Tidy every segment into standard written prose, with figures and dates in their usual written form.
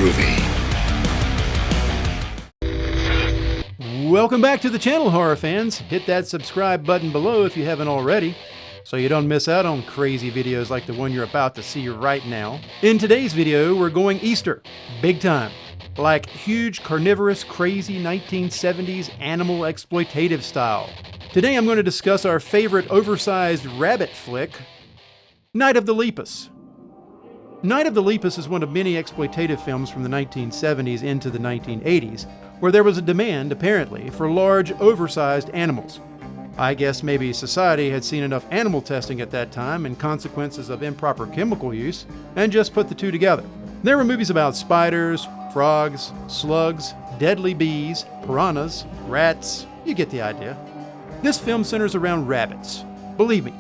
groovy. Welcome back to the channel, horror fans. Hit that subscribe button below if you haven't already, so you don't miss out on crazy videos like the one you're about to see right now. In today's video, we're going Easter, big time. Like huge, carnivorous, crazy 1970s animal exploitative style. Today I'm going to discuss our favorite oversized rabbit flick, Night of the Lepus. Night of the Lepus is one of many exploitative films from the 1970s into the 1980s, where there was a demand, apparently, for large, oversized animals. I guess maybe society had seen enough animal testing at that time and consequences of improper chemical use, and just put the two together. There were movies about spiders, frogs, slugs, deadly bees, piranhas, rats, you get the idea. This film centers around rabbits. Believe me,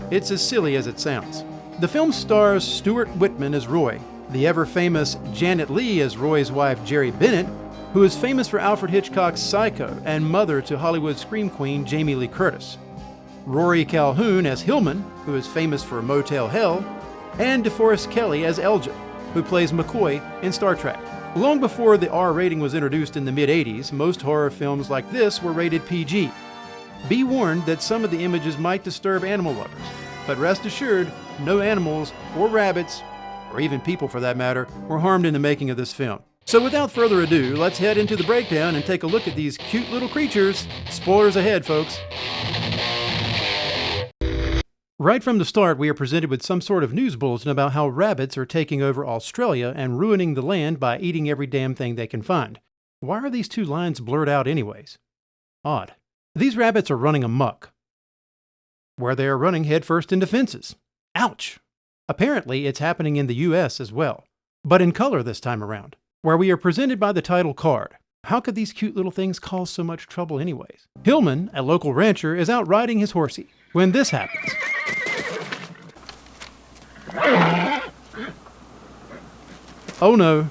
it's as silly as it sounds. The film stars Stuart Whitman as Roy, the ever-famous Janet Leigh as Roy's wife Jerry Bennett, who is famous for Alfred Hitchcock's Psycho and mother to Hollywood scream queen Jamie Lee Curtis, Rory Calhoun as Hillman, who is famous for Motel Hell, and DeForest Kelley as Elgin, who plays McCoy in Star Trek. Long before the R rating was introduced in the mid-80s, most horror films like this were rated PG. Be warned that some of the images might disturb animal lovers, but rest assured, no animals or rabbits, or even people for that matter, were harmed in the making of this film. So without further ado, let's head into the breakdown and take a look at these cute little creatures. Spoilers ahead, folks. Right from the start, we are presented with some sort of news bulletin about how rabbits are taking over Australia and ruining the land by eating every damn thing they can find. Why are these two lines blurred out anyways? Odd. These rabbits are running amok, where they are running headfirst into fences. Ouch! Apparently, it's happening in the US as well, but in color this time around, where we are presented by the title card. How could these cute little things cause so much trouble anyways? Hillman, a local rancher, is out riding his horsey when this happens. Oh no.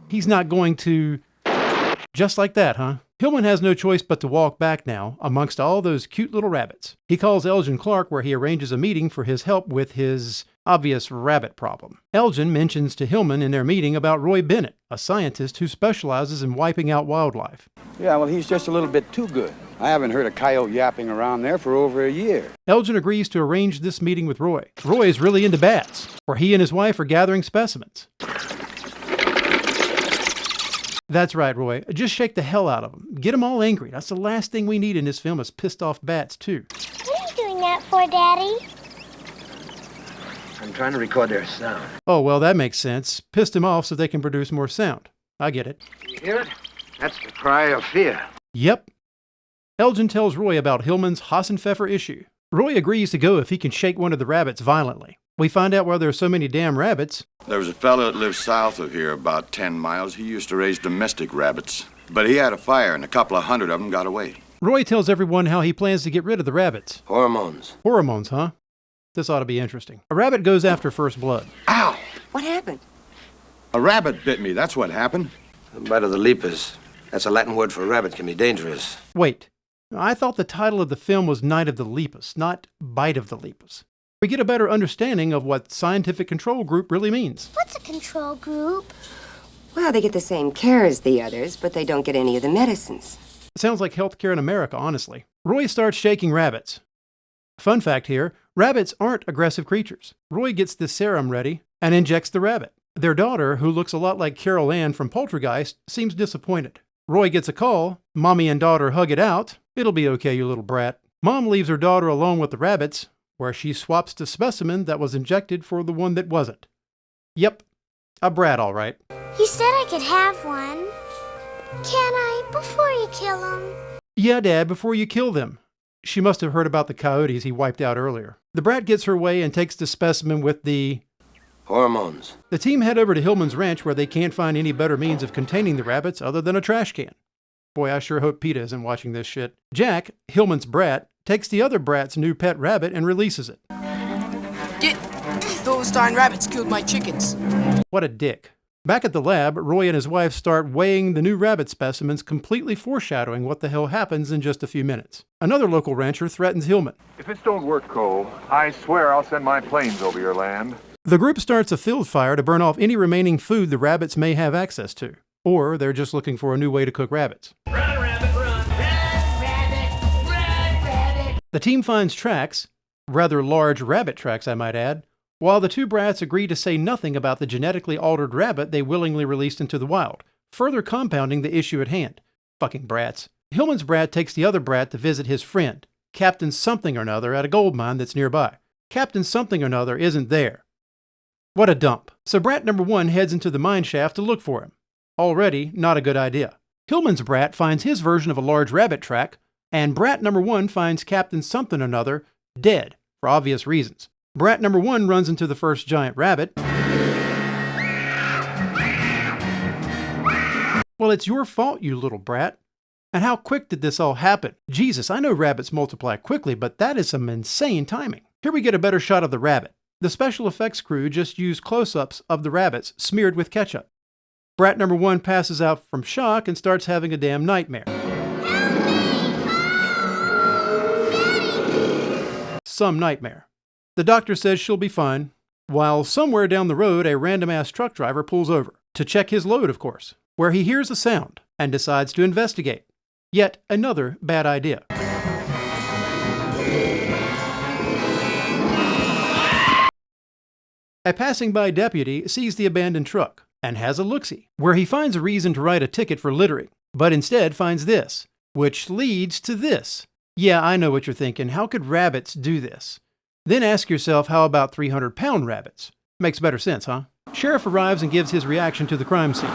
He's not going to... Just like that, huh? Hillman has no choice but to walk back now, amongst all those cute little rabbits. He calls Elgin Clark where he arranges a meeting for his help with his obvious rabbit problem. Elgin mentions to Hillman in their meeting about Roy Bennett, a scientist who specializes in wiping out wildlife. Yeah, well, he's just a little bit too good. I haven't heard a coyote yapping around there for over a year. Elgin agrees to arrange this meeting with Roy. Roy is really into bats, where he and his wife are gathering specimens. That's right, Roy. Just shake the hell out of them. Get them all angry. That's the last thing we need in this film is pissed off bats, too. What are you doing that for, Daddy? I'm trying to record their sound. Oh, well, that makes sense. Pissed them off so they can produce more sound. I get it. You hear it? That's the cry of fear. Yep. Elgin tells Roy about Hillman's Hassenpfeffer issue. Roy agrees to go if he can shake one of the rabbits violently. We find out why there are so many damn rabbits. There was a fellow that lived south of here about 10 miles. He used to raise domestic rabbits. But he had a fire and a couple of hundred of them got away. Roy tells everyone how he plans to get rid of the rabbits. Hormones. Hormones, huh? This ought to be interesting. A rabbit goes after first blood. Ow! What happened? A rabbit bit me, that's what happened. The bite of the lepus. That's a Latin word for rabbit, can be dangerous. Wait. I thought the title of the film was Night of the Lepus, not Bite of the Lepus. We get a better understanding of what scientific control group really means. What's a control group? Well, they get the same care as the others, but they don't get any of the medicines. It sounds like healthcare in America, honestly. Roy starts shaking rabbits. Fun fact here, rabbits aren't aggressive creatures. Roy gets this serum ready and injects the rabbit. Their daughter, who looks a lot like Carol Ann from Poltergeist, seems disappointed. Roy gets a call. Mommy and daughter hug it out. It'll be okay, you little brat. Mom leaves her daughter alone with the rabbits, where she swaps the specimen that was injected for the one that wasn't. Yep, a brat, all right. You said I could have one. Can I, before you kill him? Yeah, Dad, before you kill them. She must have heard about the coyotes he wiped out earlier. The brat gets her way and takes the specimen with the... Hormones. The team head over to Hillman's ranch where they can't find any better means of containing the rabbits other than a trash can. Boy, I sure hope PETA isn't watching this shit. Jack, Hillman's brat, takes the other brat's new pet rabbit and releases it. Those darn rabbits killed my chickens. What a dick. Back at the lab, Roy and his wife start weighing the new rabbit specimens, completely foreshadowing what the hell happens in just a few minutes. Another local rancher threatens Hillman. If this don't work, Cole, I swear I'll send my planes over your land. The group starts a field fire to burn off any remaining food the rabbits may have access to. Or they're just looking for a new way to cook rabbits. Run, rabbit, run! Run, rabbit! Run, rabbit! The team finds tracks, rather large rabbit tracks I might add, while the two brats agree to say nothing about the genetically altered rabbit they willingly released into the wild, further compounding the issue at hand. Fucking brats. Hillman's brat takes the other brat to visit his friend, Captain Something or Another, at a gold mine that's nearby. Captain Something or Another isn't there. What a dump. So brat number 1 heads into the mine shaft to look for him. Already not a good idea. Hillman's brat finds his version of a large rabbit track, and brat number 1 finds Captain Something or Another dead, for obvious reasons. Brat number 1 runs into the first giant rabbit. Well, it's your fault, you little brat. And how quick did this all happen? Jesus, I know rabbits multiply quickly, but that is some insane timing. Here we get a better shot of the rabbit. The special effects crew just used close-ups of the rabbits smeared with ketchup. Brat number 1 passes out from shock and starts having a damn nightmare. Some nightmare. The doctor says she'll be fine, while somewhere down the road a random-ass truck driver pulls over. To check his load, of course, where he hears a sound and decides to investigate. Yet another bad idea. A passing-by deputy sees the abandoned truck and has a look-see, where he finds a reason to write a ticket for littering, but instead finds this, which leads to this. Yeah, I know what you're thinking. How could rabbits do this? Then ask yourself, how about 300-pound rabbits? Makes better sense, huh? Sheriff arrives and gives his reaction to the crime scene.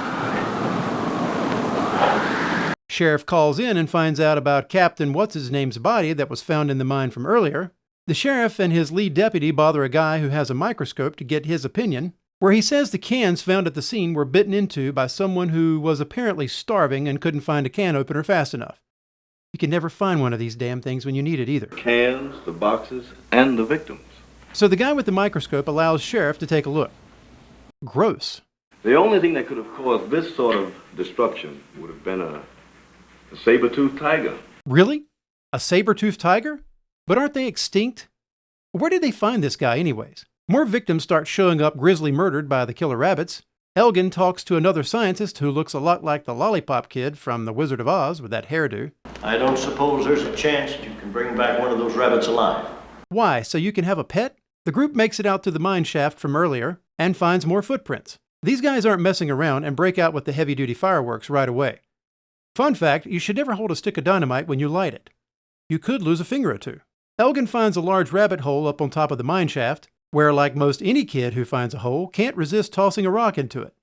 Sheriff calls in and finds out about Captain What's-His-Name's body that was found in the mine from earlier. The sheriff and his lead deputy bother a guy who has a microscope to get his opinion, where he says the cans found at the scene were bitten into by someone who was apparently starving and couldn't find a can opener fast enough. You can never find one of these damn things when you need it either. Cans, the boxes, and the victims. So the guy with the microscope allows Sheriff to take a look. Gross. The only thing that could have caused this sort of destruction would have been a saber-toothed tiger. Really? A saber-toothed tiger? But aren't they extinct? Where did they find this guy anyways? More victims start showing up grisly murdered by the killer rabbits. Elgin talks to another scientist who looks a lot like the lollipop kid from The Wizard of Oz with that hairdo. I don't suppose there's a chance that you can bring back one of those rabbits alive. Why, so you can have a pet? The group makes it out to the mine shaft from earlier and finds more footprints. These guys aren't messing around and break out with the heavy-duty fireworks right away. Fun fact, you should never hold a stick of dynamite when you light it. You could lose a finger or two. Elgin finds a large rabbit hole up on top of the mine shaft, where, like most any kid who finds a hole, can't resist tossing a rock into it.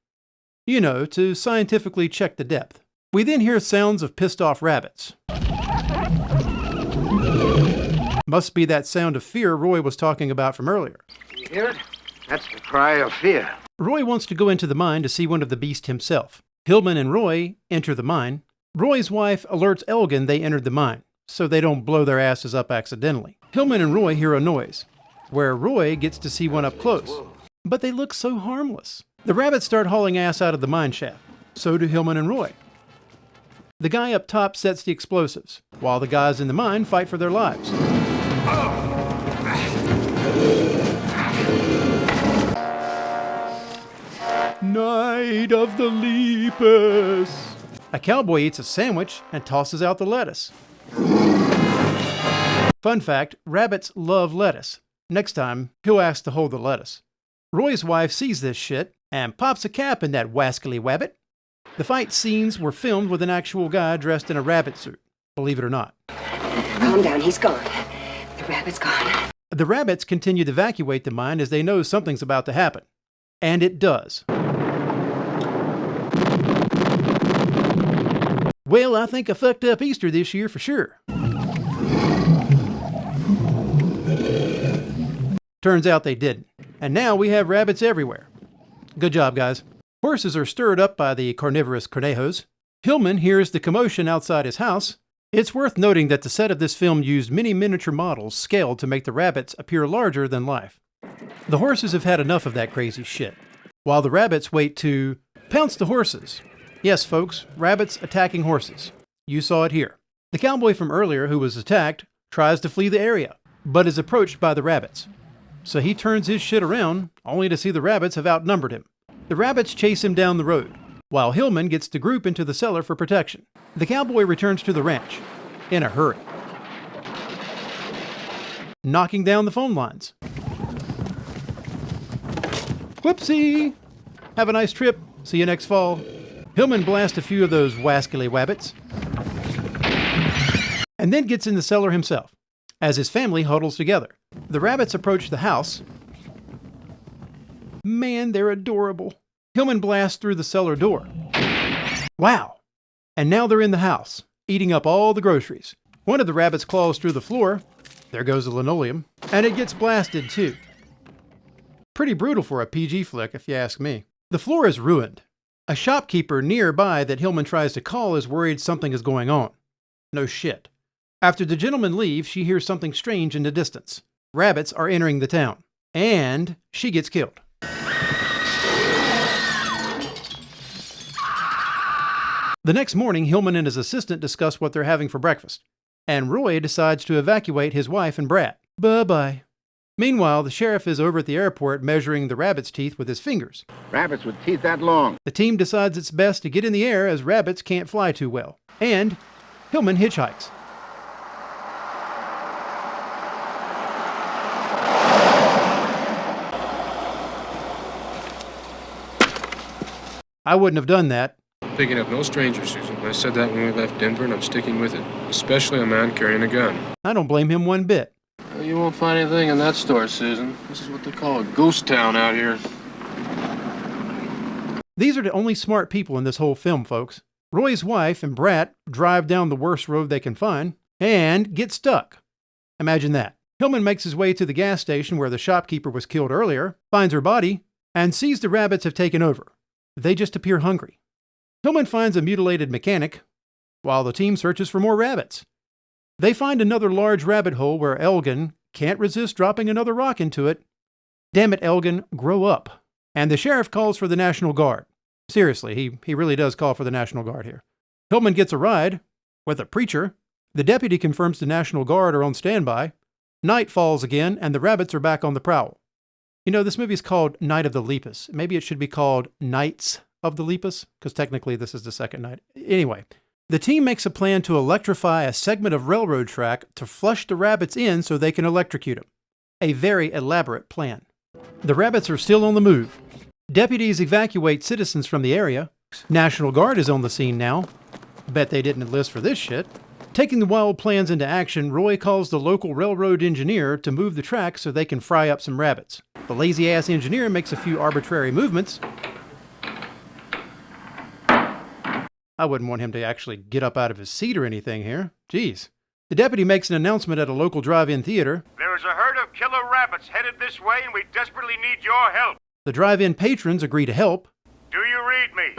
You know, to scientifically check the depth. We then hear sounds of pissed-off rabbits. Must be that sound of fear Roy was talking about from earlier. You hear it? That's the cry of fear. Roy wants to go into the mine to see one of the beasts himself. Hillman and Roy enter the mine. Roy's wife alerts Elgin they entered the mine, so they don't blow their asses up accidentally. Hillman and Roy hear a noise, where Roy gets to see one up close. But they look so harmless. The rabbits start hauling ass out of the mine shaft. So do Hillman and Roy. The guy up top sets the explosives, while the guys in the mine fight for their lives. Night of the Lepus. A cowboy eats a sandwich and tosses out the lettuce. Fun fact, rabbits love lettuce. Next time, he'll ask to hold the lettuce. Roy's wife sees this shit and pops a cap in that wascally wabbit. The fight scenes were filmed with an actual guy dressed in a rabbit suit, believe it or not. Calm down, he's gone. The rabbit's gone. The rabbits continue to evacuate the mine as they know something's about to happen. And it does. Well, I think I fucked up Easter this year for sure. Turns out they didn't. And now we have rabbits everywhere. Good job, guys. Horses are stirred up by the carnivorous cornejos. Hillman hears the commotion outside his house. It's worth noting that the set of this film used many miniature models scaled to make the rabbits appear larger than life. The horses have had enough of that crazy shit, while the rabbits wait to pounce the horses. Yes, folks, rabbits attacking horses. You saw it here. The cowboy from earlier who was attacked tries to flee the area, but is approached by the rabbits. So he turns his shit around, only to see the rabbits have outnumbered him. The rabbits chase him down the road, while Hillman gets the group into the cellar for protection. The cowboy returns to the ranch, in a hurry, knocking down the phone lines. Whoopsie! Have a nice trip. See you next fall. Hillman blasts a few of those wascally wabbits, and then gets in the cellar himself, as his family huddles together. The rabbits approach the house. Man, they're adorable. Hillman blasts through the cellar door. Wow! And now they're in the house, eating up all the groceries. One of the rabbits claws through the floor. There goes the linoleum. And it gets blasted too. Pretty brutal for a PG flick, if you ask me. The floor is ruined. A shopkeeper nearby that Hillman tries to call is worried something is going on. No shit. After the gentleman leaves, she hears something strange in the distance. Rabbits are entering the town. And she gets killed. The next morning, Hillman and his assistant discuss what they're having for breakfast. And Roy decides to evacuate his wife and brat. Bye-bye. Meanwhile, the sheriff is over at the airport measuring the rabbit's teeth with his fingers. Rabbits with teeth that long. The team decides it's best to get in the air as rabbits can't fly too well. And Hillman hitchhikes. I wouldn't have done that. Picking up no stranger, Susan. I said that when we left Denver, and I'm sticking with it. Especially a man carrying a gun. I don't blame him one bit. Well, you won't find anything in that store, Susan. This is what they call a ghost town out here. These are the only smart people in this whole film, folks. Roy's wife and brat drive down the worst road they can find and get stuck. Imagine that. Hillman makes his way to the gas station where the shopkeeper was killed earlier, finds her body, and sees the rabbits have taken over. They just appear hungry. Hillman finds a mutilated mechanic, while the team searches for more rabbits. They find another large rabbit hole where Elgin can't resist dropping another rock into it. Damn it, Elgin, grow up. And the sheriff calls for the National Guard. Seriously, he really does call for the National Guard here. Hillman gets a ride with a preacher. The deputy confirms the National Guard are on standby. Night falls again, and the rabbits are back on the prowl. You know, this movie is called Night of the Lepus. Maybe it should be called Nights of the Lepus, because technically this is the second night. Anyway, the team makes a plan to electrify a segment of railroad track to flush the rabbits in so they can electrocute them. A very elaborate plan. The rabbits are still on the move. Deputies evacuate citizens from the area. National Guard is on the scene now. Bet they didn't enlist for this shit. Taking the wild plans into action, Roy calls the local railroad engineer to move the track so they can fry up some rabbits. The lazy-ass engineer makes a few arbitrary movements. I wouldn't want him to actually get up out of his seat or anything here. Jeez. The deputy makes an announcement at a local drive-in theater. There is a herd of killer rabbits headed this way, and we desperately need your help. The drive-in patrons agree to help. Do you read me?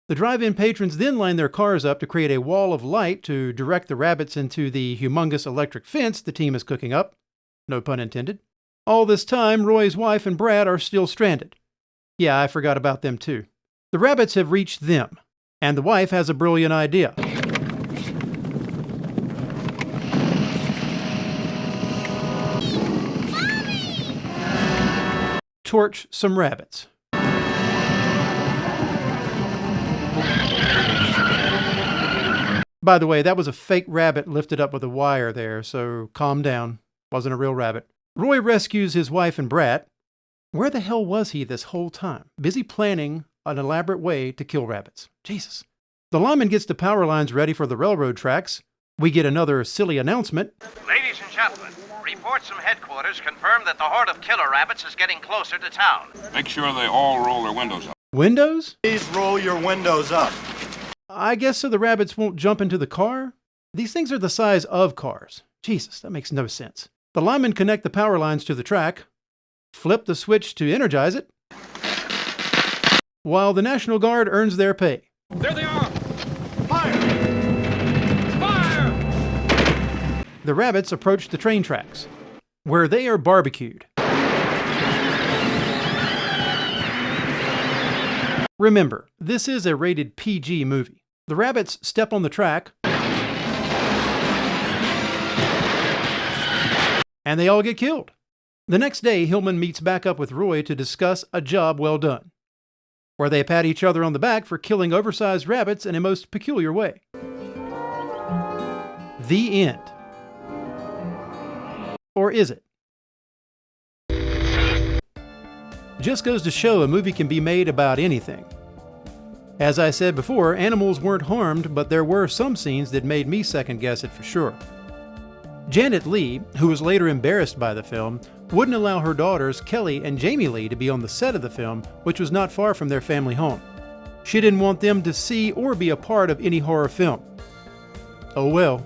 The drive-in patrons then line their cars up to create a wall of light to direct the rabbits into the humongous electric fence the team is cooking up. No pun intended. All this time, Roy's wife and Brad are still stranded. Yeah, I forgot about them too. The rabbits have reached them, and the wife has a brilliant idea. Torch some rabbits. By the way, that was a fake rabbit lifted up with a wire there, so calm down. Wasn't a real rabbit. Roy rescues his wife and brat. Where the hell was he this whole time? Busy planning an elaborate way to kill rabbits. Jesus. The lineman gets the power lines ready for the railroad tracks. We get another silly announcement. Ladies and gentlemen, reports from headquarters confirm that the horde of killer rabbits is getting closer to town. Make sure they all roll their windows up. Windows? Please roll your windows up. I guess so the rabbits won't jump into the car? These things are the size of cars. Jesus, that makes no sense. The linemen connect the power lines to the track, flip the switch to energize it, while the National Guard earns their pay. There they are! Fire! Fire! The rabbits approach the train tracks, where they are barbecued. Remember, this is a rated PG movie. The rabbits step on the track, and they all get killed. The next day, Hillman meets back up with Roy to discuss a job well done, where they pat each other on the back for killing oversized rabbits in a most peculiar way. The end. Or is it? Just goes to show a movie can be made about anything. As I said before, animals weren't harmed, but there were some scenes that made me second guess it for sure. Janet Leigh, who was later embarrassed by the film, wouldn't allow her daughters Kelly and Jamie Lee to be on the set of the film, which was not far from their family home. She didn't want them to see or be a part of any horror film. Oh well.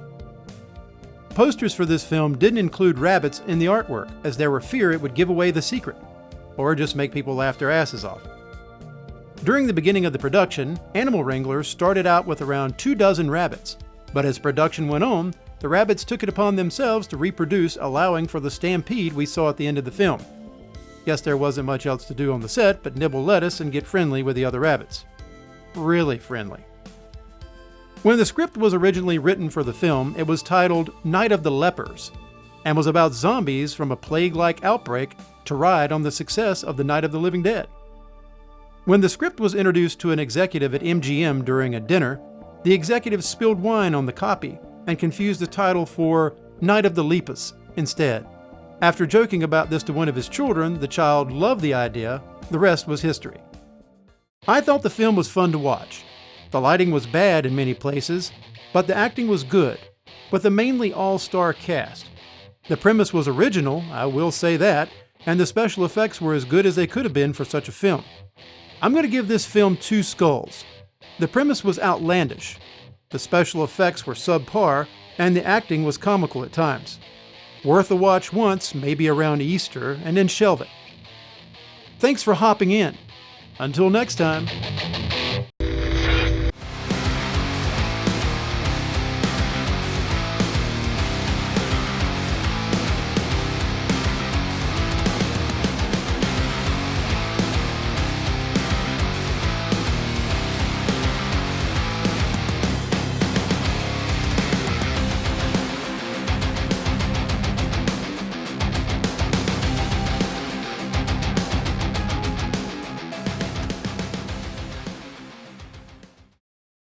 Posters for this film didn't include rabbits in the artwork, as there were fear it would give away the secret, or just make people laugh their asses off. During the beginning of the production, Animal Wranglers started out with around 24 rabbits, but as production went on, the rabbits took it upon themselves to reproduce, allowing for the stampede we saw at the end of the film. Guess there wasn't much else to do on the set but nibble lettuce and get friendly with the other rabbits. Really friendly. When the script was originally written for the film, it was titled Night of the Lepers, and was about zombies from a plague-like outbreak to ride on the success of the Night of the Living Dead. When the script was introduced to an executive at MGM during a dinner, the executive spilled wine on the copy and confused the title for Night of the Lepus instead. After joking about this to one of his children, the child loved the idea. The rest was history. I thought the film was fun to watch. The lighting was bad in many places, but the acting was good, with a mainly all-star cast. The premise was original, I will say that, and the special effects were as good as they could have been for such a film. I'm going to give this film 2 skulls. The premise was outlandish. The special effects were subpar, and the acting was comical at times. Worth a watch once, maybe around Easter, and then shelve it. Thanks for hopping in. Until next time.